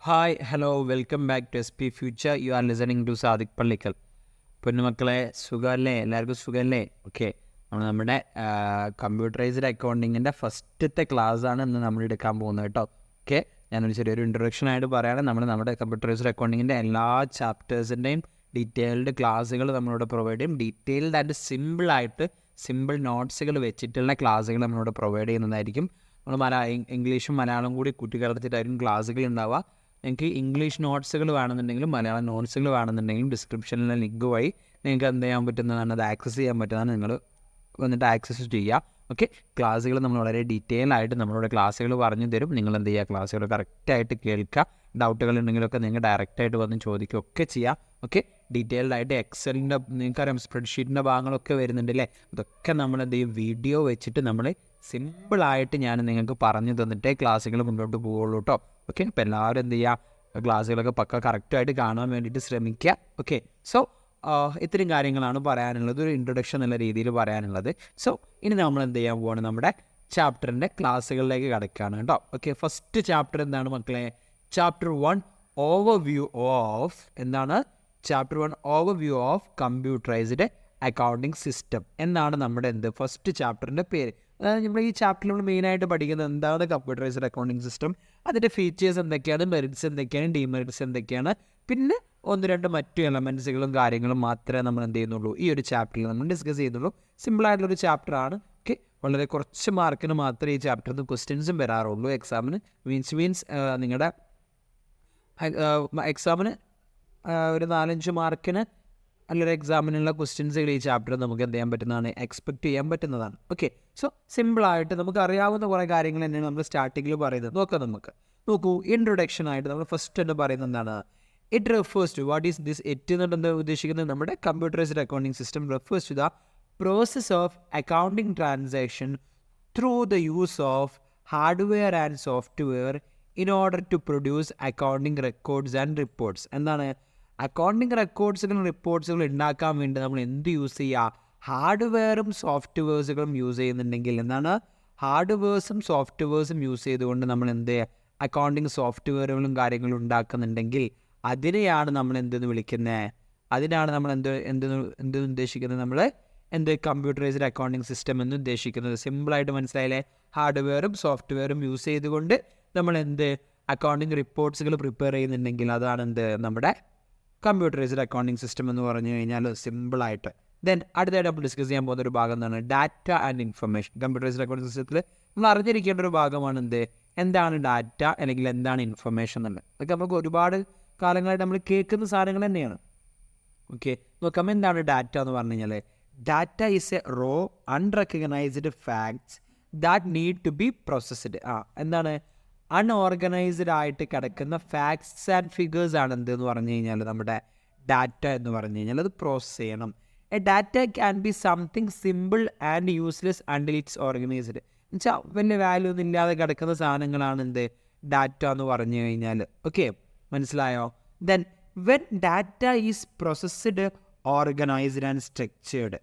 Hi hello welcome back to S P future. You are listening to Sadiq Pallikkal. പൊന്നുമക്കളെ, സുഖമല്ലേ? എല്ലാവർക്കും സുഖമല്ലേ? ഓക്കെ, നമ്മുടെ കമ്പ്യൂട്ടറൈസ്ഡ് അക്കൗണ്ടിങ്ങിൻ്റെ ഫസ്റ്റത്തെ ക്ലാസ്സാണ് ഇന്ന് നമ്മൾ എടുക്കാൻ പോകുന്നത് കേട്ടോ. ഓക്കെ, ഞാനൊരു ചെറിയൊരു ഇൻട്രൊഡക്ഷനായിട്ട് പറയുകയാണ്. നമ്മുടെ കമ്പ്യൂട്ടറൈസ്ഡ് അക്കൗണ്ടിങ്ങിൻ്റെ എല്ലാ ചാപ്റ്റേഴ്സിൻ്റെയും ഡീറ്റെയിൽഡ് ക്ലാസ്സുകൾ നമ്മളിവിടെ പ്രൊവൈഡ് ചെയ്യും. ഡീറ്റെയിൽഡ് ആൻഡ് സിമ്പിളായിട്ട് സിമ്പിൾ നോട്ട്സുകൾ വെച്ചിട്ടുള്ള ക്ലാസ്സുകൾ നമ്മളിവിടെ പ്രൊവൈഡ് ചെയ്യുന്നതായിരിക്കും. നമ്മൾ ഇംഗ്ലീഷും മലയാളവും കൂടി കൂട്ടിക്കലർത്തിയിട്ടായിരിക്കും ക്ലാസ്സുകൾ ഉണ്ടാവുക. നിങ്ങൾക്ക് ഇംഗ്ലീഷ് നോട്ട്സുകൾ വേണമെന്നുണ്ടെങ്കിലും മലയാളം നോട്ട്സുകൾ വേണമെന്നുണ്ടെങ്കിലും ഡിസ്ക്രിപ്ഷനിലെ ലിങ്ക് വഴി നിങ്ങൾക്ക് എന്ത് ചെയ്യാൻ പറ്റുന്നതാണ്, അത് ആക്സസ് ചെയ്യാൻ പറ്റുന്നതാണ്. നിങ്ങൾ വന്നിട്ട് ആക്സസ് ചെയ്യുക. ഓക്കെ, ക്ലാസ്സുകൾ നമ്മൾ വളരെ ഡീറ്റെയിൽ ആയിട്ട് നമ്മളുടെ ക്ലാസ്സുകൾ പറഞ്ഞു തരും. നിങ്ങൾ എന്ത് ചെയ്യുക, ക്ലാസ്സുകൾ കറക്റ്റായിട്ട് കേൾക്കുക. ഡൗട്ടുകൾ ഉണ്ടെങ്കിലൊക്കെ നിങ്ങൾ ഡയറക്റ്റായിട്ട് വന്ന് ചോദിക്കുകയൊക്കെ ചെയ്യുക. ഓക്കെ, ഡീറ്റെയിൽഡ് ആയിട്ട് എക്സലിൻ്റെ നിങ്ങൾക്കറിയാം സ്പ്രെഡ്ഷീറ്റിൻ്റെ ഭാഗങ്ങളൊക്കെ വരുന്നുണ്ട് അല്ലേ? അതൊക്കെ നമ്മൾ എന്ത് ചെയ്യും, വീഡിയോ വെച്ചിട്ട് നമ്മൾ സിമ്പിളായിട്ട് ഞാൻ നിങ്ങൾക്ക് പറഞ്ഞു തന്നിട്ടേ ക്ലാസ്സുകൾ മുന്നോട്ട് പോവുള്ളൂ കേട്ടോ. ഓക്കെ, അപ്പോൾ എല്ലാവരും എന്ത് ചെയ്യുക, ക്ലാസ്സുകളൊക്കെ പക്ക കറക്റ്റായിട്ട് കാണാൻ വേണ്ടിയിട്ട് ശ്രമിക്കുക. ഓക്കെ, സോ ഇത്രയും കാര്യങ്ങളാണ് പറയാനുള്ളത്, ഒരു ഇൻട്രൊഡക്ഷൻ എന്നുള്ള രീതിയിൽ പറയാനുള്ളത്. സോ ഇനി നമ്മൾ എന്ത് ചെയ്യാൻ പോവാണ്, നമ്മുടെ ചാപ്റ്ററിൻ്റെ ക്ലാസ്സുകളിലേക്ക് കിടക്കുകയാണ് കേട്ടോ. ഓക്കെ, ഫസ്റ്റ് ചാപ്റ്റർ എന്താണ് മക്കളെ? ചാപ്റ്റർ 1 ഓവർവ്യൂ ഓഫ് എന്താണ്? Chapter 1 overview of computerised accounting system എന്നാണ് നമ്മുടെ ഫസ്റ്റ് ചാപ്റ്ററിൻ്റെ പേര്. അതായത് നമ്മൾ ഈ ചാപ്റ്ററിൽ നമ്മൾ മെയിനായിട്ട് പഠിക്കുന്നത് എന്താണ് കമ്പ്യൂട്ടറൈസ്ഡ് അക്കൗണ്ടിങ് സിസ്റ്റം, അതിൻ്റെ ഫീച്ചേഴ്സ് എന്തൊക്കെയാണ്, മെറിറ്റ്സ് എന്തൊക്കെയാണ്, ഡിമെറിറ്റ്സ് എന്തൊക്കെയാണ്, പിന്നെ ഒന്ന് രണ്ട് മറ്റു എലമെൻറ്റ്സുകളും കാര്യങ്ങളും മാത്രമേ നമ്മൾ എന്ത് ചെയ്യുന്നുള്ളൂ, ഈ ഒരു ചാപ്റ്ററിൽ നമ്മൾ ഡിസ്കസ് ചെയ്യുന്നുള്ളൂ. സിമ്പിളായിട്ടുള്ളൊരു ചാപ്റ്ററാണ്. ഓക്കെ, വളരെ കുറച്ച് മാർക്കിന് മാത്രമേ ഈ ചാപ്റ്ററിൽ നിന്ന് ക്വസ്റ്റ്യൻസും വരാറുള്ളൂ എക്സാമിന്. മീൻസ് നിങ്ങളുടെ എക്സാമിന് ഒരു 4-5 മാർക്കിന് നല്ലൊരു എക്സാമിനുള്ള ക്വസ്റ്റ്യൻസുകൾ ഈ ചാപ്റ്റർ നമുക്ക് എന്ത് ചെയ്യാൻ പറ്റുന്നതാണ്, എക്സ്പെക്റ്റ് ചെയ്യാൻ പറ്റുന്നതാണ്. ഓക്കെ, സോ സിമ്പിളായിട്ട് നമുക്ക് അറിയാവുന്ന കുറേ കാര്യങ്ങൾ തന്നെയാണ് നമ്മൾ സ്റ്റാർട്ടിങ്ങിൽ പറയുന്നത്. നോക്കൂ, ഇൻട്രൊഡക്ഷൻ ആയിട്ട് നമ്മൾ ഫസ്റ്റ് തന്നെ പറയുന്നത് എന്താണ്? It refers to what is this. It എന്നുകൊണ്ട് ഉദ്ദേശിക്കുന്നത് നമ്മുടെ computerised accounting system refers to the process of accounting transaction through the use of hardware and software in order to produce accounting records and reports. എന്താണ്? Accounting റെക്കോർഡ്സുകളും റിപ്പോർട്ട്സുകളും ഉണ്ടാക്കാൻ വേണ്ടി നമ്മൾ എന്ത് യൂസ് ചെയ്യുക? ഹാർഡ്വെയറും സോഫ്റ്റ്വെയർസുകളും യൂസ് ചെയ്യുന്നുണ്ടെങ്കിൽ എന്താണ്? ഹാർഡ്വെയർസും സോഫ്റ്റ്വെയർസും യൂസ് ചെയ്തുകൊണ്ട് നമ്മൾ എന്ത് അക്കൗണ്ടിങ് സോഫ്റ്റ്വെയറുകളും കാര്യങ്ങളും ഉണ്ടാക്കുന്നുണ്ടെങ്കിൽ അതിനെയാണ് നമ്മൾ എന്തെന്ന് വിളിക്കുന്നത്? അതിനാണ് നമ്മൾ എന്ത് ഉദ്ദേശിക്കുന്നത്? നമ്മൾ കമ്പ്യൂട്ടറൈസ്ഡ് അക്കൗണ്ടിങ് സിസ്റ്റം എന്ന് ഉദ്ദേശിക്കുന്നത്. സിമ്പിളായിട്ട് മനസ്സിലായില്ലേ? ഹാർഡ്വെയറും സോഫ്റ്റ്വെയറും യൂസ് ചെയ്തുകൊണ്ട് നമ്മൾ അക്കൗണ്ടിങ് റിപ്പോർട്ട്സുകൾ പ്രിപ്പയർ ചെയ്യുന്നുണ്ടെങ്കിൽ അതാണ് നമ്മുടെ കമ്പ്യൂട്ടറൈസ്ഡ് അക്കൗണ്ടിങ് സിസ്റ്റം എന്ന് പറഞ്ഞു കഴിഞ്ഞാൽ സിമ്പിളായിട്ട്. ദെൻ അടുത്തായിട്ട് നമ്മൾ ഡിസ്കസ് ചെയ്യാൻ പോകുന്ന ഒരു ഭാഗം എന്താണ്? Data and information. Computerised accounting സിസ്റ്റത്തിൽ നമ്മൾ അറിഞ്ഞിരിക്കേണ്ട ഒരു ഭാഗമാണ് എന്താണ് ഡാറ്റ അല്ലെങ്കിൽ എന്താണ് ഇൻഫർമേഷൻ എന്നുള്ളത്. അതൊക്കെ നമുക്ക് ഒരുപാട് കാലങ്ങളായിട്ട് നമ്മൾ കേൾക്കുന്ന സാധനങ്ങൾ തന്നെയാണ്. ഓക്കെ, നോക്കാം എന്താണ് ഡാറ്റ എന്ന് പറഞ്ഞു കഴിഞ്ഞാൽ. Data is a raw unrecognised facts that need to be processed. എന്താണ്? അൺഓർഗനൈസ്ഡ് ആയിട്ട് കിടക്കുന്ന ഫാക്ട്സ് ആൻഡ് ഫിഗേഴ്സ് ആണ് എന്തെന്ന് പറഞ്ഞു കഴിഞ്ഞാൽ നമ്മുടെ ഡാറ്റ എന്ന് പറഞ്ഞു കഴിഞ്ഞാൽ അത് പ്രോസസ്സ് ചെയ്യണം. A data can be something simple and useless until it's organised. എന്നുവെച്ചാൽ വലിയ വാല്യൂ ഒന്നും ഇല്ലാതെ കിടക്കുന്ന സാധനങ്ങളാണ് ഡാറ്റ എന്ന് പറഞ്ഞു കഴിഞ്ഞാൽ. ഓക്കെ, മനസ്സിലായോ? Then when data is processed, organised and structured,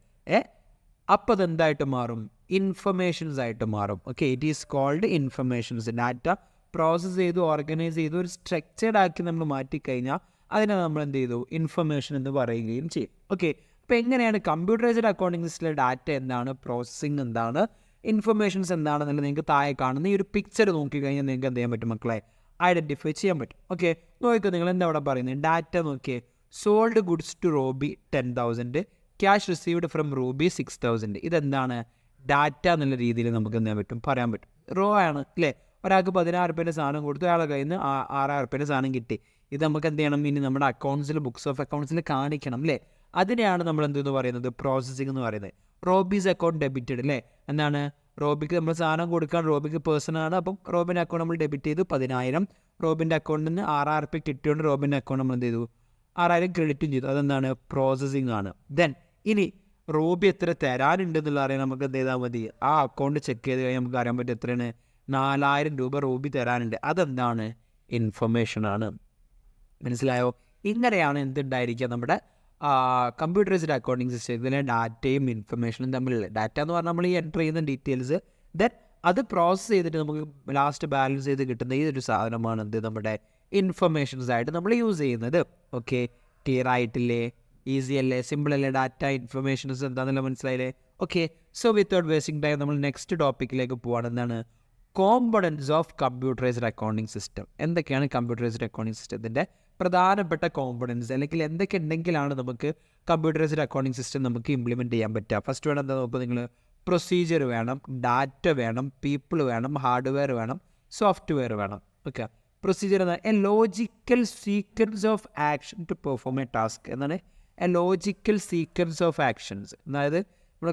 അപ്പോൾ അതെന്തായിട്ട് മാറും? ഇൻഫർമേഷൻസ് ആയിട്ട് മാറും. Okay, it is called informations. Data process ചെയ്തു ഓർഗനൈസ് ചെയ്തു ഒരു സ്ട്രക്ചേർഡ് ആക്കി നമ്മൾ മാറ്റിക്കഴിഞ്ഞാൽ അതിനെ നമ്മൾ എന്ത് ചെയ്തു? ഇൻഫർമേഷൻ എന്ന് പറയുകയും ചെയ്യും. ഓക്കെ, അപ്പോൾ എങ്ങനെയാണ് കമ്പ്യൂട്ടറൈസ്ഡ് അക്കൗണ്ടിങ് സിസ്റ്റത്തിലെ ഡാറ്റ എന്താണ്, പ്രോസസ്സിങ് എന്താണ്, ഇൻഫർമേഷൻസ് എന്താണെന്നുള്ളത് നിങ്ങൾക്ക് താഴെ കാണുന്ന ഈ ഒരു പിക്ചർ നോക്കിക്കഴിഞ്ഞാൽ നിങ്ങൾക്ക് എന്ത് ചെയ്യാൻ പറ്റും മക്കളെ? ഐഡൻറ്റിഫൈ ചെയ്യാൻ പറ്റും. ഓക്കെ, നോക്കിക്കോ, നിങ്ങൾ എന്താ അവിടെ പറയുന്നത്? ഡാറ്റ നോക്കിയേ. Sold goods to Robby 10,000, cash received from Ruby 6,000. ഇതെന്താണ്? ഡാറ്റ എന്നുള്ള രീതിയിൽ നമുക്ക് എന്ത് ചെയ്യാൻ പറ്റും? പറയാൻ പറ്റും. റോ ആണ് അല്ലേ? ഒരാൾക്ക് 16,000 സാധനം കൊടുത്തു, അയാളുടെ കയ്യിൽ നിന്ന് 6,000 സാധനം കിട്ടി. ഇത് നമുക്ക് എന്ത് ചെയ്യണം? ഇനി നമ്മുടെ അക്കൗണ്ട്സിൽ, ബുക്സ് ഓഫ് അക്കൗണ്ട്സിൽ കാണിക്കണം അല്ലേ? അതിനെയാണ് നമ്മൾ എന്തെന്ന് പറയുന്നത്? പ്രോസസ്സിംഗ് എന്ന് പറയുന്നത്. റോബീസ് അക്കൗണ്ട് ഡെബിറ്റഡ് അല്ലേ? എന്താണ്? റോബിക്ക് നമ്മൾ സാധനം കൊടുക്കാൻ, റോബിക്ക് പേഴ്സണാണ്, അപ്പം റോബിൻ്റെ അക്കൗണ്ട് നമ്മൾ ഡെബിറ്റ് ചെയ്തു 10,000. റോബിൻ്റെ അക്കൗണ്ടിൽ നിന്ന് 6,000 കിട്ടിയോണ്ട് റോബിൻ്റെ അക്കൗണ്ട് നമ്മൾ എന്ത് ചെയ്തു? 6,000 ക്രെഡിറ്റും ചെയ്തു. അതെന്താണ്? പ്രോസസ്സിംഗ് ആണ്. ദെൻ ഇനി റോബി എത്ര തരാനുണ്ടെന്നുള്ള അറിയാൻ നമുക്ക് എന്ത് ചെയ്താൽ മതി? ആ അക്കൗണ്ട് ചെക്ക് ചെയ്ത് കഴിഞ്ഞാൽ നമുക്ക് അറിയാൻ പറ്റും എത്രയാണ്? 4,000 രൂപ റോബി തരാനുണ്ട്. അതെന്താണ്? ഇൻഫർമേഷനാണ്. മനസ്സിലായോ? ഇങ്ങനെയാണ് എന്തുണ്ടായിരിക്കുക നമ്മുടെ കമ്പ്യൂട്ടറൈസ്ഡ് അക്കൗണ്ടിങ് സിസ്റ്റത്തിലെ ഡാറ്റയും ഇൻഫർമേഷനും തമ്മിലുള്ള. ഡാറ്റ എന്ന് പറഞ്ഞാൽ നമ്മൾ ഈ എൻ്റർ ചെയ്യുന്ന ഡീറ്റെയിൽസ്, ദെൻ അത് പ്രോസസ്സ് ചെയ്തിട്ട് നമുക്ക് ലാസ്റ്റ് ബാലൻസ് ചെയ്ത് കിട്ടുന്ന ഈ ഒരു സാധനമാണ് നമ്മുടെ ഇൻഫർമേഷൻസ് ആയിട്ട് നമ്മൾ യൂസ് ചെയ്യുന്നത്. ഓക്കെ, ക്ലിയർ ആയിട്ടില്ലേ? ഈസി അല്ലേ? സിമ്പിൾ അല്ലേ? ഡാറ്റ ഇൻഫർമേഷൻസ് എന്താണെന്നല്ല മനസ്സിലായില്ലേ? Okay, so without wasting time നമ്മൾ നെക്സ്റ്റ് ടോപ്പിക്കിലേക്ക് പോവാണ്. എന്താണ് components of computerised accounting system. എന്തൊക്കെയാണ് കമ്പ്യൂട്ടറൈസ്ഡ് അക്കൗണ്ടിങ് സിസ്റ്റത്തിൻ്റെ പ്രധാനപ്പെട്ട കോമ്പണൻസ്, അല്ലെങ്കിൽ എന്തൊക്കെ ഉണ്ടെങ്കിലാണ് നമുക്ക് കമ്പ്യൂട്ടറൈസ്ഡ് അക്കൗണ്ടിങ് സിസ്റ്റം നമുക്ക് ഇംപ്ലിമെൻറ്റ് ചെയ്യാൻ പറ്റുക? ഫസ്റ്റ് വേണം എന്താ നോക്കുക നിങ്ങൾ, പ്രൊസീജിയർ വേണം, ഡാറ്റ വേണം, പീപ്പിൾ വേണം, ഹാർഡ്വെയർ വേണം, സോഫ്റ്റ്വെയർ വേണം. ഓക്കെ, പ്രൊസീജിയർ എന്നാൽ a logical sequence of action to perform a task എന്നാണ്. A logical sequence of actions, അതായത് നമ്മൾ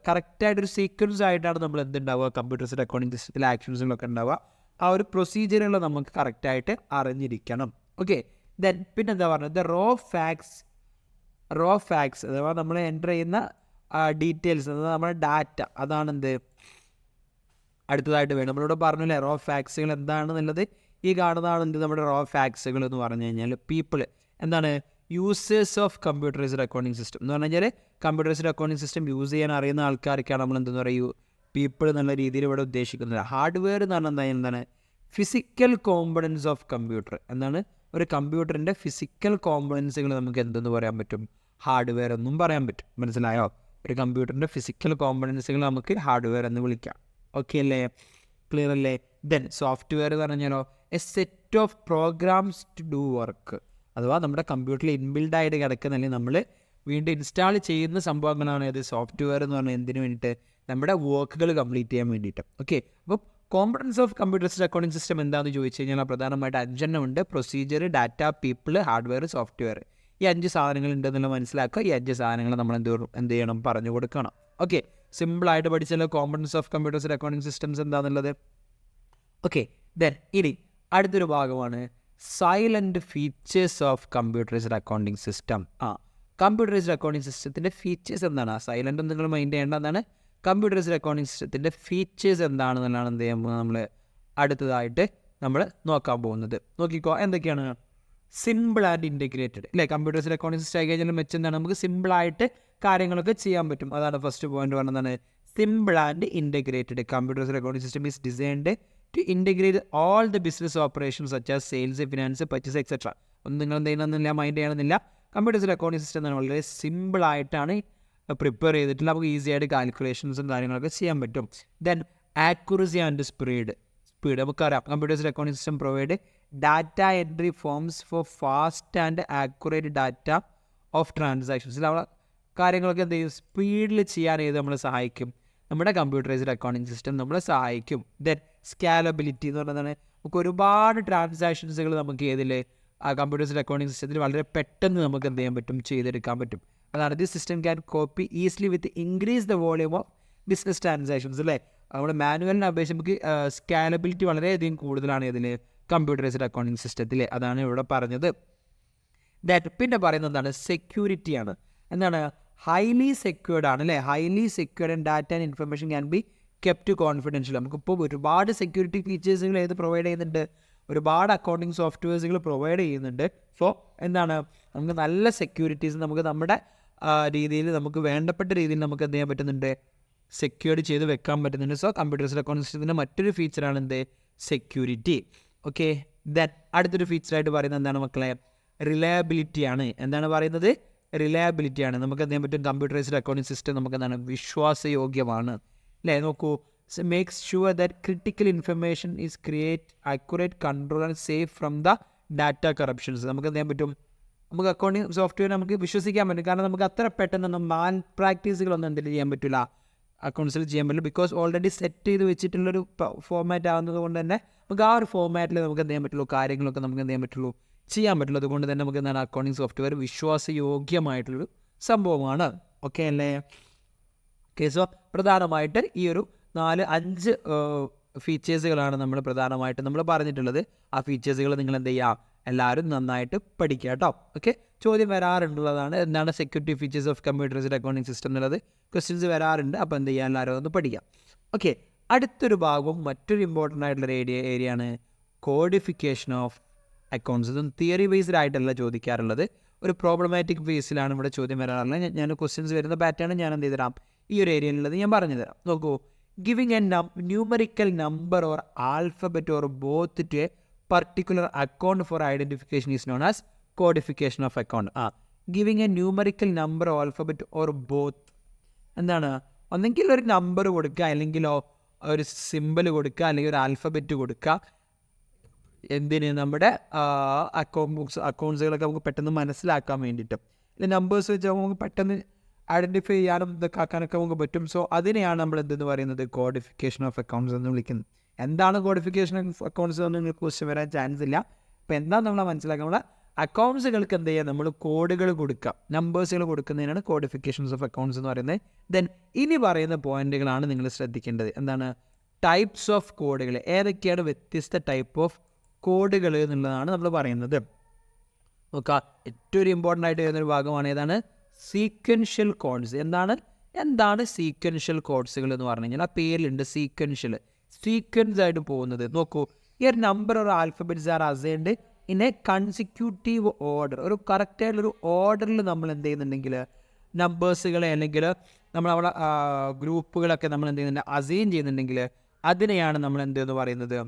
കറക്റ്റായിട്ടൊരു സീക്വൻസ് ആയിട്ടാണ് നമ്മൾ എന്തുണ്ടാവുക, കമ്പ്യൂട്ടേഴ്സിൻ്റെ അക്കൗണ്ടിങ് സിസ്റ്റത്തിലെ ആക്ഷൻസുകളൊക്കെ ഉണ്ടാവുക. ആ ഒരു പ്രൊസീജിയറുകൾ നമുക്ക് കറക്റ്റായിട്ട് അറിഞ്ഞിരിക്കണം. ഓക്കെ, ദെൻ പിന്നെ എന്താ പറഞ്ഞത്, റോ ഫാക്ട്സ് അഥവാ നമ്മൾ എൻ്റർ ചെയ്യുന്ന ഡീറ്റെയിൽസ്, അതായത് നമ്മുടെ ഡാറ്റ, അതാണ് എന്ത് അടുത്തതായിട്ട് വേണം. നമ്മളിവിടെ പറഞ്ഞില്ലേ റോ ഫാക്ട്സുകൾ എന്താണെന്നുള്ളത്. ഈ കാണുന്നതാണ് എന്ത് നമ്മുടെ റോ ഫാക്ട്സുകൾ എന്ന് പറഞ്ഞു കഴിഞ്ഞാൽ. പീപ്പിൾ എന്താണ്, users of computerised accounting system എന്ന് പറഞ്ഞു കഴിഞ്ഞാൽ കമ്പ്യൂട്ടറൈസ്ഡ് അക്കൗണ്ടിങ് സിസ്റ്റം യൂസ് ചെയ്യാൻ അറിയുന്ന ആൾക്കാർക്കാണ് നമ്മൾ എന്തെന്ന് പറയുക പീപ്പിൾ എന്നുള്ള രീതിയിൽ ഇവിടെ ഉദ്ദേശിക്കുന്നത്. ഹാർഡ്വെയർ എന്ന് പറഞ്ഞാൽ എന്താണ്, ഫിസിക്കൽ കോമ്പണൻസ് ഓഫ് കമ്പ്യൂട്ടർ. എന്താണ്, ഒരു കമ്പ്യൂട്ടറിൻ്റെ ഫിസിക്കൽ കോമ്പണൻസുകൾ നമുക്ക് എന്തെന്ന് പറയാൻ പറ്റും, ഹാർഡ്വെയർ എന്നും പറയാൻ പറ്റും. മനസ്സിലായോ? ഒരു കമ്പ്യൂട്ടറിൻ്റെ ഫിസിക്കൽ കോമ്പണൻസുകൾ നമുക്ക് ഹാർഡ്വെയർ എന്ന് വിളിക്കാം. ഓക്കെ അല്ലേ? ക്ലിയർ അല്ലേ? ദെൻ സോഫ്റ്റ്വെയർ എന്ന് പറഞ്ഞാലോ a set of programs to do work, അഥവാ നമ്മുടെ കമ്പ്യൂട്ടറിൽ ഇൻബിൽഡായിട്ട് കിടക്കുന്ന, അല്ലെങ്കിൽ നമ്മൾ വീണ്ടും ഇൻസ്റ്റാൾ ചെയ്യുന്ന സംഭവങ്ങളാണ് ഇത് സോഫ്റ്റ്വെയർ എന്ന് പറഞ്ഞാൽ. എന്തിനു വേണ്ടിയിട്ട്? നമ്മുടെ വർക്കുകൾ കംപ്ലീറ്റ് ചെയ്യാൻ വേണ്ടിയിട്ട്. ഓക്കെ, അപ്പോൾ components of computers accounting system എന്താണെന്ന് ചോദിച്ചു കഴിഞ്ഞാൽ പ്രധാനമായിട്ട് 5 ഉണ്ട്. Procedure, data, people, hardware, software. ഈ 5 സാധനങ്ങൾ ഉണ്ടെന്നുള്ള മനസ്സിലാക്കുക. ഈ 5 സാധനങ്ങൾ നമ്മൾ എന്ത് ചെയ്യണം, പറഞ്ഞു കൊടുക്കണം. ഓക്കെ, സിമ്പിളായിട്ട് പഠിച്ചാൽ components of computers accounting systems എന്താണെന്നുള്ളത്. ഓക്കെ, ദെൻ ഇനി അടുത്തൊരു ഭാഗമാണ് silent features of computerised accounting system. Computerised accounting സിസ്റ്റത്തിൻ്റെ ഫീച്ചേഴ്സ് എന്താണ്? സൈലൻ്റ് നിങ്ങൾ മൈൻഡ് ചെയ്യേണ്ടതാണ്. കമ്പ്യൂട്ടറൈസ്ഡ് അക്കൗണ്ടിങ് സിസ്റ്റത്തിൻ്റെ ഫീച്ചേഴ്സ് എന്താണെന്നുള്ളതാണ് എന്ത് ചെയ്യുമ്പോൾ നമ്മൾ അടുത്തതായിട്ട് നമ്മൾ നോക്കാൻ പോകുന്നത്. നോക്കിക്കോ, എന്തൊക്കെയാണ്? സിമ്പിൾ ആൻഡ് ഇൻറ്റഗ്രേറ്റഡ് അല്ലേ? കമ്പ്യൂട്ടറൈസ്ഡ് അക്കൗണ്ടിങ് സിസ്റ്റം ആയി കഴിഞ്ഞാൽ മെച്ചെന്താണ്, നമുക്ക് സിമ്പിളായിട്ട് കാര്യങ്ങളൊക്കെ ചെയ്യാൻ പറ്റും. അതാണ് ഫസ്റ്റ് പോയിന്റ് പറഞ്ഞതാണ്, simple and integrated. Computerised accounting system is designed to integrate all the business operations such as sales, finance, purchase, etc. ഒന്നും നിങ്ങൾ എന്ത് ചെയ്യണമെന്നില്ല, മൈൻഡ് ചെയ്യണമെന്നില്ല. കമ്പ്യൂട്ടേഴ്സിൽ അക്കൗണ്ടിങ് സിസ്റ്റം എന്ന് വളരെ സിമ്പിളായിട്ടാണ് പ്രിപ്പയർ ചെയ്തിട്ടുള്ള, നമുക്ക് ഈസി ആയിട്ട് കാൽക്കുലേഷൻസും കാര്യങ്ങളൊക്കെ ചെയ്യാൻ പറ്റും. Then accuracy and speed. നമുക്കറിയാം കമ്പ്യൂട്ടേഴ്സിൽ accounting system provide data entry forms for fast and accurate data of transactions. അവിടെ കാര്യങ്ങളൊക്കെ എന്ത് ചെയ്യും, സ്പീഡിൽ ചെയ്യാൻ നമ്മളെ സഹായിക്കും. നമ്മുടെ കമ്പ്യൂട്ടറൈസ്ഡ് അക്കൗണ്ടിങ് സിസ്റ്റം നമ്മളെ സഹായിക്കും. ദെൻ സ്കാലബിലിറ്റി എന്ന് പറയുന്നതാണ്, നമുക്ക് ഒരുപാട് ട്രാൻസാക്ഷൻസുകൾ നമുക്ക് ഏതിൽ കമ്പ്യൂട്ടറൈസ്ഡ് അക്കൗണ്ടിങ് സിസ്റ്റത്തിൽ വളരെ പെട്ടെന്ന് നമുക്ക് എന്ത് ചെയ്യാൻ പറ്റും, ചെയ്തെടുക്കാൻ പറ്റും. അതാണ് the system can copy easily with increase the volume of business transactions അല്ലേ? നമ്മുടെ മാനുവലിനെ അപേക്ഷിച്ച് നമുക്ക് സ്കാലബിലിറ്റി വളരെയധികം കൂടുതലാണ് ഇതിൽ കമ്പ്യൂട്ടറൈസ്ഡ് അക്കൗണ്ടിങ് സിസ്റ്റത്തിൽ. അതാണ് ഇവിടെ പറഞ്ഞത്. ദാറ്റ് പിന്നെ പറയുന്നത് എന്താണ്, സെക്യൂരിറ്റിയാണ്. എന്താണ്, ഹൈലി സെക്യൂർഡ് ആണ് അല്ലേ? Highly secured and data and information can be kept confidential. നമുക്കിപ്പോൾ ഒരുപാട് സെക്യൂരിറ്റി ഫീച്ചേഴ്സുകൾ പ്രൊവൈഡ് ചെയ്യുന്നുണ്ട്, ഒരുപാട് അക്കൗണ്ടിങ് സോഫ്റ്റ്വെയർസുകൾ പ്രൊവൈഡ് ചെയ്യുന്നുണ്ട്. സോ എന്താണ്, നമുക്ക് നല്ല സെക്യൂരിറ്റീസ് നമുക്ക് നമ്മുടെ രീതിയിൽ, നമുക്ക് വേണ്ടപ്പെട്ട രീതിയിൽ നമുക്ക് എന്ത് ചെയ്യാൻ പറ്റുന്നുണ്ട്, സെക്യൂർഡ് ചെയ്ത് വെക്കാൻ പറ്റുന്നുണ്ട്. സോ കമ്പ്യൂട്ടേഴ്സിൻ്റെ അക്കൗണ്ടിങ് സിസ്റ്റത്തിൻ്റെ മറ്റൊരു ഫീച്ചറാണ് എന്ത്, സെക്യൂരിറ്റി. ഓക്കെ, ദെൻ അടുത്തൊരു ഫീച്ചറായിട്ട് പറയുന്നത് എന്താണ് മക്കളെ, റിലയബിലിറ്റിയാണ്. എന്താണ് പറയുന്നത്, റിലയബിലിറ്റിയാണ്. നമുക്ക് എന്ത് ചെയ്യാൻ പറ്റും, കമ്പ്യൂട്ടറൈസ്ഡ് അക്കൗണ്ടിങ് സിസ്റ്റം നമുക്ക് എന്താണ്, വിശ്വാസയോഗ്യമാണ് അല്ലേ? നോക്കൂ, makes sure that critical information is create accurate, control and safe from the data corruptions. നമുക്ക് എന്ത് ചെയ്യാൻ പറ്റും, നമുക്ക് അക്കൗണ്ടിങ് സോഫ്റ്റ്വെയർ നമുക്ക് വിശ്വസിക്കാൻ പറ്റും. കാരണം നമുക്ക് അത്ര പെട്ടെന്നൊന്നും മാൽ പ്രാക്ടീസുകളൊന്നും എന്തെങ്കിലും ചെയ്യാൻ പറ്റില്ല, അക്കൗണ്ട്സിൽ ചെയ്യാൻ പറ്റില്ല. ബിക്കോസ് ഓൾറെഡി സെറ്റ് ചെയ്ത് വെച്ചിട്ടുള്ളൊരു ഫോർമാറ്റ് ആകുന്നത് കൊണ്ട് തന്നെ നമുക്ക് ആ ഒരു ഫോർമാറ്റിൽ നമുക്ക് എന്ത് ചെയ്യാൻ പറ്റുള്ളൂ, കാര്യങ്ങളൊക്കെ നമുക്ക് എന്ത് ചെയ്യാൻ പറ്റുള്ളൂ, ചെയ്യാൻ പറ്റുള്ളൂ. അതുകൊണ്ട് തന്നെ നമുക്ക് എന്താണ്, അക്കൗണ്ടിങ് സോഫ്റ്റ്വെയർ വിശ്വാസയോഗ്യമായിട്ടുള്ളൊരു സംഭവമാണ്. ഓക്കെ അല്ലേ? ഓക്കെ, സോ പ്രധാനമായിട്ട് ഈ ഒരു 4-5 ഫീച്ചേഴ്സുകളാണ് നമ്മൾ പ്രധാനമായിട്ട് നമ്മൾ പറഞ്ഞിട്ടുള്ളത്. ആ ഫീച്ചേഴ്സുകൾ നിങ്ങൾ എന്ത് ചെയ്യുക, എല്ലാവരും നന്നായിട്ട് പഠിക്കുക കേട്ടോ. ഓക്കെ, ചോദ്യം വരാറുണ്ടുള്ളതാണ്, എന്താണ് security features of computerised accounting system എന്നുള്ളത് ക്വസ്റ്റ്യൻസ് വരാറുണ്ട്. അപ്പോൾ എന്ത് ചെയ്യുക, എല്ലാവരും ഒന്ന് പഠിക്കാം. ഓക്കെ, അടുത്തൊരു ഭാഗവും മറ്റൊരു ഇമ്പോർട്ടൻ്റ് ആയിട്ടുള്ള ഏരിയയാണ് കോഡിഫിക്കേഷൻ ഓഫ് അക്കൗണ്ട്സ്. ഇതൊന്നും തിയറി ബേസ്ഡ് ആയിട്ടല്ല ചോദിക്കാറുള്ളത്, ഒരു പ്രോബ്ലമാറ്റിക് ബേസിലാണ് ഇവിടെ ചോദ്യം വരാറുള്ളത്. ഞാൻ ക്വസ്റ്റ്യൻസ് വരുന്ന പാറ്റേൺ ഞാൻ എന്ത് ചെയ്തുതരാം, ഈ ഒരു ഏരിയയിലുള്ളത് ഞാൻ പറഞ്ഞു തരാം. നോക്കൂ, giving a numerical number or alphabet or both to a particular account for identification is known as codification of account. Giving a numerical number or alphabet or both. എന്താണ്, ഒന്നെങ്കിൽ ഒരു നമ്പർ കൊടുക്കുക, അല്ലെങ്കിലോ ഒരു സിമ്പിൾ കൊടുക്കുക, അല്ലെങ്കിൽ ഒരു ആൽഫബറ്റ് കൊടുക്കുക. എന്തിന്? നമ്മുടെ അക്കൗണ്ട്സുകളൊക്കെ നമുക്ക് പെട്ടെന്ന് മനസ്സിലാക്കാൻ വേണ്ടിയിട്ടും, അല്ലെങ്കിൽ നമ്പേഴ്സ് വെച്ച് നമുക്ക് പെട്ടെന്ന് ഐഡൻറ്റിഫൈ ചെയ്യാനും ഇതൊക്കെ ആക്കാനൊക്കെ നമുക്ക് പറ്റും. സോ അതിനെയാണ് നമ്മൾ എന്തെന്ന് പറയുന്നത്? കോഡിഫിക്കേഷൻ ഓഫ് അക്കൗണ്ട്സ് എന്ന് വിളിക്കുന്നത്. എന്താണ് കോഡിഫിക്കേഷൻ ഓഫ് അക്കൗണ്ട്സ് എന്ന് നിങ്ങൾക്ക് ക്വസ്റ്റ്യൻ വരാൻ ചാൻസ് ഇല്ല. അപ്പോൾ എന്താണ് നമ്മൾ മനസ്സിലാക്കുക? നമ്മൾ അക്കൗണ്ട്സുകൾക്ക് എന്ത് ചെയ്യുക? നമ്മൾ കോഡുകൾ കൊടുക്കുക, നമ്പേഴ്സുകൾ കൊടുക്കുന്നതിനാണ് കോഡിഫിക്കേഷൻസ് ഓഫ് അക്കൗണ്ട്സ് എന്ന് പറയുന്നത്. ദെൻ ഇനി പറയുന്ന പോയിന്റുകളാണ് നിങ്ങൾ ശ്രദ്ധിക്കേണ്ടത്. എന്താണ്? ടൈപ്സ് ഓഫ് കോഡുകൾ. ഏതൊക്കെയാണ് വ്യത്യസ്ത ടൈപ്പ് ഓഫ് കോഡുകൾ എന്നുള്ളതാണ് നമ്മൾ പറയുന്നത്. നോക്കുക, ഏറ്റവും ഇമ്പോർട്ടൻ്റ് ആയിട്ട് വരുന്നൊരു ഭാഗമാണ് ഏതാണ്? Sequential codes. എന്താണ് സീക്വൻഷ്യൽ കോഡ്സുകൾ എന്ന് പറഞ്ഞു കഴിഞ്ഞാൽ ആ പേരിലുണ്ട് സീക്വൻഷ്യൽ, സീക്വൻസ് ആയിട്ട് പോകുന്നത്. നോക്കൂ, ഈ ഒരു നമ്പർ ഒരു alphabets are assigned in a consecutive order. ഒരു കറക്റ്റായിട്ടുള്ളൊരു ഓർഡറിൽ നമ്മൾ എന്ത് ചെയ്യുന്നുണ്ടെങ്കിൽ നമ്പേഴ്സുകളെ അല്ലെങ്കിൽ നമ്മൾ അവിടെ ഗ്രൂപ്പുകളൊക്കെ നമ്മൾ എന്ത് ചെയ്യുന്നുണ്ട്? അസൈൻ ചെയ്യുന്നുണ്ടെങ്കിൽ അതിനെയാണ് നമ്മൾ എന്തെന്ന് പറയുന്നത്?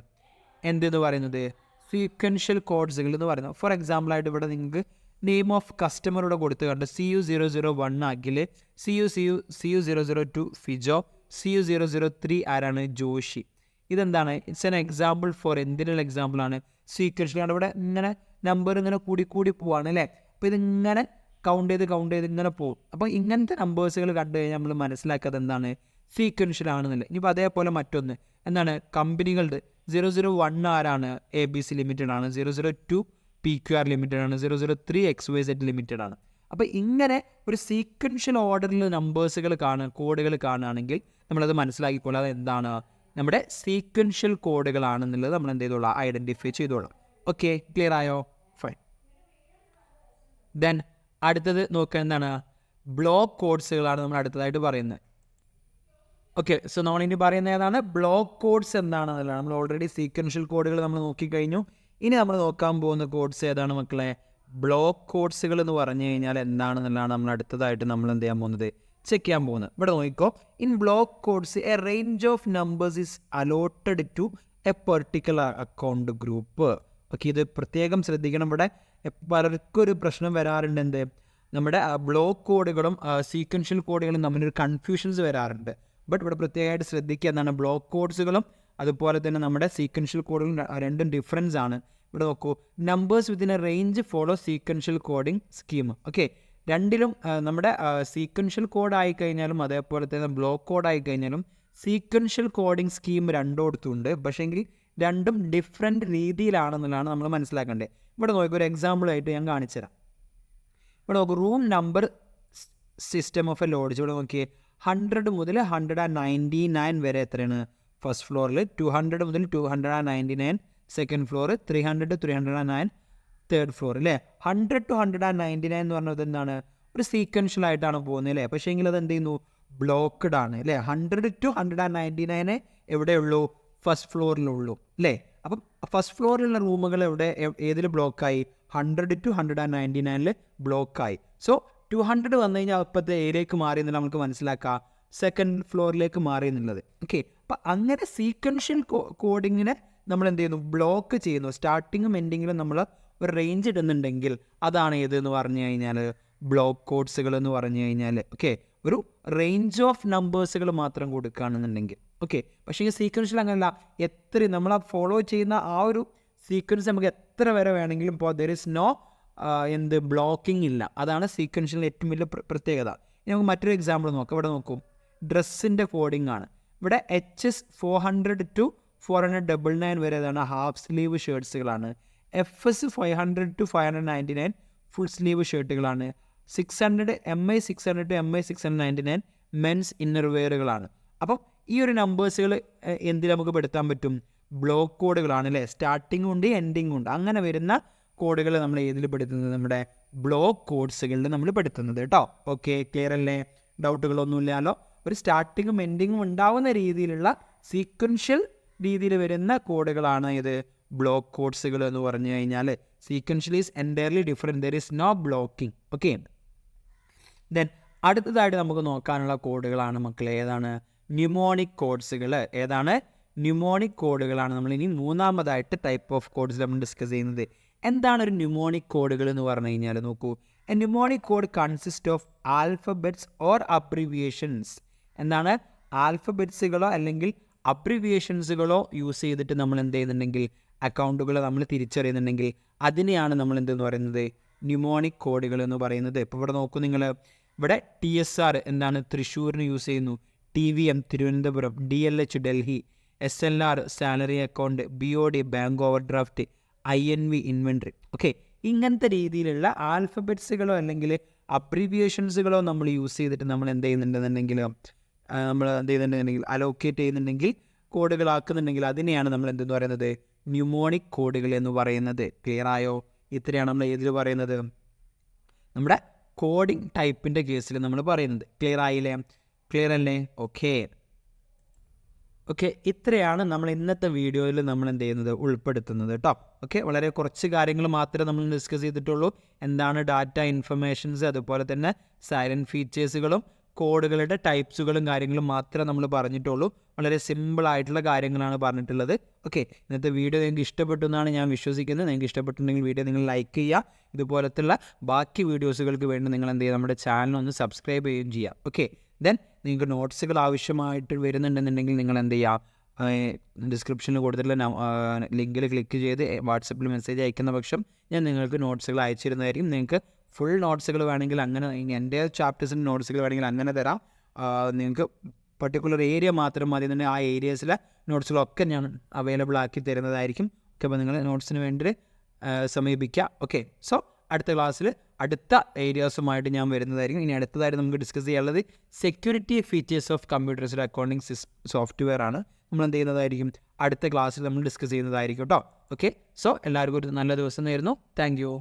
സീക്വൻഷ്യൽ കോഡ്സുകൾ എന്ന് പറയുന്നത്. ഫോർ എക്സാമ്പിളായിട്ട് ഇവിടെ നിങ്ങൾക്ക് നെയിം ഓഫ് കസ്റ്റമറുടെ കൊടുത്ത് കണ്ട് CU001 ആക്കിൽ CU002 ഫിജോ, CU003 ആരാണ്? ജോഷി. ഇതെന്താണ്? ഇറ്റ്സ് എൻ എക്സാമ്പിൾ ഫോർ എന്തിനുള്ള എക്സാമ്പിളാണ്? സീക്വൻഷ്യലാണ്. ഇവിടെ ഇങ്ങനെ നമ്പർ ഇങ്ങനെ കൂടി പോവാണ് അല്ലേ? അപ്പോൾ ഇതിങ്ങനെ കൗണ്ട് ചെയ്ത് ഇങ്ങനെ പോകും. അപ്പോൾ ഇങ്ങനത്തെ നമ്പേഴ്സുകൾ കണ്ടു കഴിഞ്ഞാൽ നമ്മൾ മനസ്സിലാക്കാതെ എന്താണ്? സീക്വൻഷ്യൽ ആണെന്നില്ല. ഇനിയിപ്പോൾ അതേപോലെ മറ്റൊന്ന് എന്താണ്? കമ്പനികളുടെ 001 ആരാണ്? ABC ലിമിറ്റഡ് ആണ്. 002 PQR ലിമിറ്റഡ് ആണ്. 003 XYZ ലിമിറ്റഡ് ആണ്. അപ്പോൾ ഇങ്ങനെ ഒരു സീക്വൻഷ്യൽ ഓർഡറിൽ നമ്പേഴ്സുകൾ കോഡുകൾ കാണുകയാണെങ്കിൽ നമ്മളത് മനസ്സിലാക്കിക്കോളാം. അത് എന്താണ്? നമ്മുടെ സീക്വൻഷ്യൽ കോഡുകളാണെന്നുള്ളത് നമ്മൾ എന്ത് ചെയ്തോളാം? ഐഡൻറ്റിഫൈ ചെയ്തോളാം. ഓക്കെ, ക്ലിയർ ആയോ? ഫൈൻ. ദെൻ അടുത്തത് നോക്കുക, എന്താണ്? ബ്ലോക്ക് കോഡ്സുകളാണ് നമ്മൾ അടുത്തതായിട്ട് പറയുന്നത്. ഓക്കെ, സോ നമ്മളിനി പറയുന്നത് ഏതാണ്? ബ്ലോക്ക് കോഡ്സ് എന്താണെന്നുള്ളതാണ്. നമ്മൾ ഓൾറെഡി സീക്വൻഷ്യൽ കോഡുകൾ നമ്മൾ നോക്കിക്കഴിഞ്ഞു. ഇനി നമ്മൾ നോക്കാൻ പോകുന്ന കോഡ്സ് ഏതാണ് മക്കളെ? ബ്ലോക്ക് കോഡ്സുകൾ എന്ന് പറഞ്ഞു കഴിഞ്ഞാൽ എന്താണെന്നുള്ളതാണ് നമ്മൾ അടുത്തതായിട്ട് നമ്മൾ എന്ത് ചെയ്യാൻ പോകുന്നത്? ചെക്ക് ചെയ്യാൻ പോകുന്നത്. ഇവിടെ നോക്കിക്കോ, in block codes a range of numbers is allotted to a particular account group. Okay, ഇത് പ്രത്യേകം ശ്രദ്ധിക്കണം. ഇവിടെ പലർക്കും ഒരു പ്രശ്നം വരാറുണ്ട്. എന്ത്? നമ്മുടെ ബ്ലോക്ക് കോഡുകളും സീക്വൻഷ്യൽ കോഡുകളും തമ്മിലൊരു കൺഫ്യൂഷൻസ് വരാറുണ്ട്. ബട്ട് ഇവിടെ പ്രത്യേകമായിട്ട് ശ്രദ്ധിക്കുക, എന്താണ്? ബ്ലോക്ക് കോഡ്സുകളും അതുപോലെ തന്നെ നമ്മുടെ സീക്വൻഷ്യൽ കോഡുകളും രണ്ടും ഡിഫറൻസ് ആണ്. ഇവിടെ നോക്കൂ, numbers within a range follow sequential coding scheme. Okay, രണ്ടിലും നമ്മുടെ സീക്വൻഷ്യൽ കോഡ് ആയിക്കഴിഞ്ഞാലും അതേപോലെ തന്നെ ബ്ലോക്ക് കോഡ് ആയിക്കഴിഞ്ഞാലും സീക്വൻഷ്യൽ കോഡിങ് സ്കീം രണ്ടോടത്തുണ്ട്. പക്ഷേങ്കിൽ രണ്ടും ഡിഫറെൻറ്റ് രീതിയിലാണെന്നുള്ളതാണ് നമ്മൾ മനസ്സിലാക്കേണ്ടത്. ഇവിടെ നോക്കി ഒരു എക്സാമ്പിളായിട്ട് ഞാൻ കാണിച്ചു തരാം. ഇവിടെ നോക്കൂ, room number system of A lodge. ഇവിടെ നോക്കിയേ, 100 മുതൽ 199 വരെ എത്രയാണ്? ഫസ്റ്റ് ഫ്ലോറിൽ 200 മുതൽ 299 സെക്കൻഡ് ഫ്ലോർ, 300 309 തേർഡ് ഫ്ലോർ അല്ലേ? 100 to 199 എന്ന് പറഞ്ഞത് എന്താണ്? ഒരു സീക്വൻഷ്യൽ ആയിട്ടാണ് പോകുന്നത് അല്ലേ? പക്ഷേ എങ്കിൽ അത് എന്ത് ചെയ്യുന്നു? ബ്ലോക്ക്ഡ് ആണ് അല്ലേ? 100 to 199 എവിടെയുള്ളൂ? ഫസ്റ്റ് ഫ്ലോറിലുള്ളൂ അല്ലേ? അപ്പം ഫസ്റ്റ് ഫ്ലോറിലുള്ള റൂമുകൾ ഏതിൽ ബ്ലോക്കായി? 100 to 199 ബ്ലോക്കായി. സോ 200 വന്നു കഴിഞ്ഞാൽ അപ്പോഴത്തെ ഏരിയക്ക് മാറി എന്നുള്ളത് നമുക്ക് മനസ്സിലാക്കാം, സെക്കൻഡ് ഫ്ലോറിലേക്ക് മാറി എന്നുള്ളത്. ഓക്കെ, അപ്പം അങ്ങനെ സീക്വൻഷ്യൽ കോഡിങ്ങിനെ നമ്മൾ എന്ത് ചെയ്യുന്നു? ബ്ലോക്ക് ചെയ്യുന്നു. സ്റ്റാർട്ടിങ്ങും എൻഡിങ്ങിലും നമ്മൾ ഒരു റേഞ്ച് ഇടുന്നുണ്ടെങ്കിൽ അതാണ് ഏതെന്ന് പറഞ്ഞു കഴിഞ്ഞാൽ ബ്ലോക്ക് കോഡ്സുകൾ എന്ന് പറഞ്ഞു കഴിഞ്ഞാൽ. ഓക്കെ, ഒരു റേഞ്ച് ഓഫ് നമ്പേഴ്സുകൾ മാത്രം കൊടുക്കുകയാണെന്നുണ്ടെങ്കിൽ. ഓക്കെ, പക്ഷേ ഈ സീക്വൻഷ്യൽ അങ്ങനെയല്ല. നമ്മൾ ഫോളോ ചെയ്യുന്ന ആ ഒരു സീക്വൻസ് നമുക്ക് എത്ര വരെ വേണമെങ്കിലും ഇപ്പോൾ ദർ ഇസ് നോ ബ്ലോക്കിംഗ് ഇല്ല. അതാണ് സീക്വൻഷ്യൽ ഏറ്റവും വലിയ പ്രത്യേകത. ഇനി നമുക്ക് മറ്റൊരു എക്സാമ്പിൾ നോക്കാം. ഇവിടെ നോക്കും, ഡ്രസ്സിൻ്റെ കോഡിംഗ് ആണ്. ഇവിടെ HS 400 to 499 വരെ ഏതാണ്? ഹാഫ് സ്ലീവ് ഷർട്ട്സുകളാണ്. FS 500 to 599 ഫുൾ സ്ലീവ് ഷർട്ടുകളാണ്. 600 MI 600 to MI 699 men's inner വെയറുകളാണ്. അപ്പം ഈ ഒരു നമ്പേഴ്സുകൾ എന്തിൽ നമുക്ക് പെടുത്താൻ പറ്റും? ബ്ലോക്ക് കോഡുകളാണ് അല്ലേ? സ്റ്റാർട്ടിങ്ങും ഉണ്ട് എൻഡിങ്ങും ഉണ്ട്. അങ്ങനെ വരുന്ന കോഡുകൾ നമ്മൾ ഏതിൽ പെടുത്തുന്നത്? നമ്മുടെ ബ്ലോക്ക് കോഡ്സുകളിൽ നമ്മൾ പെടുത്തുന്നത് കേട്ടോ. ഓക്കെ, ക്ലിയർ അല്ലേ? ഡൗട്ടുകളൊന്നുമില്ലല്ലോ. ഒരു സ്റ്റാർട്ടിങ്ങും എൻഡിങ്ങും ഉണ്ടാവുന്ന രീതിയിലുള്ള സീക്വൻഷ്യൽ രീതിയിൽ വരുന്ന കോഡുകളാണ് ഇത് ബ്ലോക്ക് കോഡ്സുകൾ എന്ന് പറഞ്ഞു കഴിഞ്ഞാൽ. Sequential is entirely different, there is no blocking. Okay, then അടുത്തതായിട്ട് നമുക്ക് നോക്കാനുള്ള കോഡുകളാണ് മക്കളെ ഏതാണ്? ന്യൂമോണിക് കോഡ്സുകൾ. ഏതാണ്? ന്യൂമോണിക് കോഡുകളാണ് നമ്മൾ ഇനി മൂന്നാമതായിട്ട് ടൈപ്പ് ഓഫ് കോഡ്സ് നമ്മൾ ഡിസ്കസ് ചെയ്യുന്നത്. എന്താണ് ഒരു ന്യൂമോണിക് കോഡുകൾ എന്ന് പറഞ്ഞു കഴിഞ്ഞാൽ നോക്കൂ, a mnemonic code consist of alphabets or abbreviations. എന്താണ്? ആൽഫബറ്റ്സുകളോ അല്ലെങ്കിൽ അബ്രിവിയേഷൻസുകളോ യൂസ് ചെയ്തിട്ട് നമ്മൾ എന്ത് ചെയ്യുന്നുണ്ടെങ്കിൽ അക്കൗണ്ടുകൾ നമ്മൾ തിരിച്ചറിയുന്നുണ്ടെങ്കിൽ അതിനെയാണ് നമ്മൾ എന്തെന്ന് പറയുന്നത് ന്യൂമോണിക് കോഡുകൾ എന്ന് പറയുന്നത്. ഇപ്പോൾ ഇവിടെ നോക്കൂ നിങ്ങൾ, ഇവിടെ TSR എന്താണ്? തൃശ്ശൂരിന് യൂസ് ചെയ്യുന്നു, TVM Thiruvananthapuram, DLH Delhi, SLR salary account, BOD bank over draft, INV inventory. Okay, ഇങ്ങനത്തെ രീതിയിലുള്ള ആൽഫബറ്റ്സുകളോ അല്ലെങ്കിൽ അബ്രിവിയേഷൻസുകളോ നമ്മൾ യൂസ് ചെയ്തിട്ട് നമ്മൾ എന്ത് ചെയ്യുന്നുണ്ടെന്നുണ്ടെങ്കിൽ നമ്മൾ എന്ത് ചെയ്യുന്നുണ്ടെന്നുണ്ടെങ്കിൽ അലോക്കേറ്റ് ചെയ്യുന്നുണ്ടെങ്കിൽ കോഡുകളാക്കുന്നുണ്ടെങ്കിൽ അതിനെയാണ് നമ്മൾ എന്തെന്ന് പറയുന്നത് ന്യൂമോണിക് കോഡുകൾ എന്ന് പറയുന്നത്. ക്ലിയർ ആയോ? ഇത്രയാണ് നമ്മൾ ഏതിൽ പറയുന്നത്, നമ്മുടെ കോഡിംഗ് ടൈപ്പിൻ്റെ കേസിൽ നമ്മൾ പറയുന്നത്. ക്ലിയർ ആയില്ലേ? ക്ലിയർ അല്ലേ? ഓക്കെ, ഇത്രയാണ് നമ്മൾ ഇന്നത്തെ വീഡിയോയിൽ നമ്മൾ എന്ത് ചെയ്യുന്നത് ഉൾപ്പെടുത്തുന്നത് കേട്ടോ. ഓക്കെ, വളരെ കുറച്ച് കാര്യങ്ങൾ മാത്രമേ നമ്മൾ ഡിസ്കസ് ചെയ്തിട്ടുള്ളൂ. എന്താണ് ഡാറ്റ ഇൻഫർമേഷൻസ്, അതുപോലെ തന്നെ സൈലൻറ്റ് ഫീച്ചേഴ്സുകളും കോഡുകളുടെ ടൈപ്സുകളും കാര്യങ്ങളും മാത്രമേ നമ്മൾ പറഞ്ഞിട്ടുള്ളൂ. വളരെ സിമ്പിളായിട്ടുള്ള കാര്യങ്ങളാണ് പറഞ്ഞിട്ടുള്ളത്. ഓക്കെ, ഇന്നത്തെ വീഡിയോ നിങ്ങൾക്ക് ഇഷ്ടപ്പെട്ടു എന്നാണ് ഞാൻ വിശ്വസിക്കുന്നത്. നിങ്ങൾക്ക് ഇഷ്ടപ്പെട്ടിട്ടുണ്ടെങ്കിൽ വീഡിയോ നിങ്ങൾ ലൈക്ക് ചെയ്യുക. ഇതുപോലത്തുള്ള ബാക്കി വീഡിയോസുകൾക്ക് വേണ്ടി നിങ്ങൾ എന്ത് ചെയ്യുക, നമ്മുടെ ചാനൽ ഒന്ന് സബ്സ്ക്രൈബ് ചെയ്യുകയും ചെയ്യുക. ഓക്കെ, ദെൻ നിങ്ങൾക്ക് നോട്ട്സുകൾ ആവശ്യമായിട്ട് വരുന്നുണ്ടെന്നുണ്ടെങ്കിൽ നിങ്ങൾ എന്ത് ചെയ്യുക, ഡിസ്ക്രിപ്ഷനിൽ കൊടുത്തിട്ടുള്ള ലിങ്കിൽ ക്ലിക്ക് ചെയ്ത് വാട്സപ്പിൽ മെസ്സേജ് അയക്കുന്ന പക്ഷം ഞാൻ നിങ്ങൾക്ക് നോട്ട്സുകൾ അയച്ചു തരുന്നതായിരിക്കും. നിങ്ങൾക്ക് ഫുൾ നോട്ട്സുകൾ വേണമെങ്കിൽ അങ്ങനെ, എൻ്റെ ചാപ്റ്റേഴ്സിൻ്റെ നോട്ട്സുകൾ വേണമെങ്കിൽ അങ്ങനെ തരാം. നിങ്ങൾക്ക് പർട്ടിക്കുലർ ഏരിയ മാത്രം മതി എന്നുണ്ടെങ്കിൽ ആ ഏരിയസിലെ നോട്ട്സുകളൊക്കെ ഞാൻ അവൈലബിൾ ആക്കി തരുന്നതായിരിക്കും. ഓക്കെ, അപ്പോൾ നിങ്ങൾ നോട്ട്സിന് വേണ്ടി സമീപിക്കുക. ഓക്കെ, സോ അടുത്ത ക്ലാസ്സിൽ അടുത്ത ഏരിയാസുമായിട്ട് ഞാൻ വരുന്നതായിരിക്കും. ഇനി അടുത്തതായിട്ട് നമുക്ക് ഡിസ്കസ് ചെയ്യാനുള്ളത് സെക്യൂരിറ്റി ഫീച്ചേഴ്സ് ഓഫ് കമ്പ്യൂട്ടേഴ്സിലെ അക്കൗണ്ടിങ് സോഫ്റ്റ്വെയർ ആണ്. നമ്മൾ എന്ത് ചെയ്യുന്നതായിരിക്കും അടുത്ത ക്ലാസ്സിൽ നമ്മൾ ഡിസ്കസ് ചെയ്യുന്നതായിരിക്കും കേട്ടോ. ഓക്കെ, സോ എല്ലാവർക്കും ഒരു നല്ല ദിവസം നേരുന്നു. Thank you.